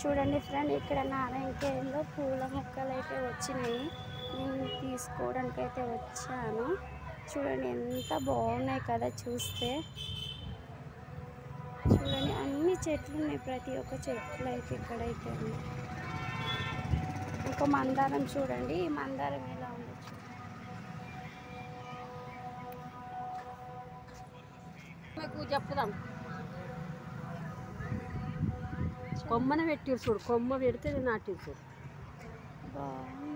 చూడండి ఫ్రెండ్, ఇక్కడ నారాయణఖేడ్లో పూల మొక్కలు అయితే వచ్చినాయి. నేను తీసుకోవడానికి అయితే వచ్చాను. చూడండి ఎంత బాగున్నాయి కదా, చూస్తే చూడండి అన్ని చెట్లు ఉన్నాయి. ప్రతి ఒక్క చెట్లు అయితే ఇక్కడైతే ఉన్నాయి. ఒక మందారం చూడండి, ఈ మందారం ఎలా ఉందో చెప్పుదాం. కొమ్మన పెట్టిరు చూడు, కొమ్మ పెడితే నాటిరు చూడు. బాగుంది.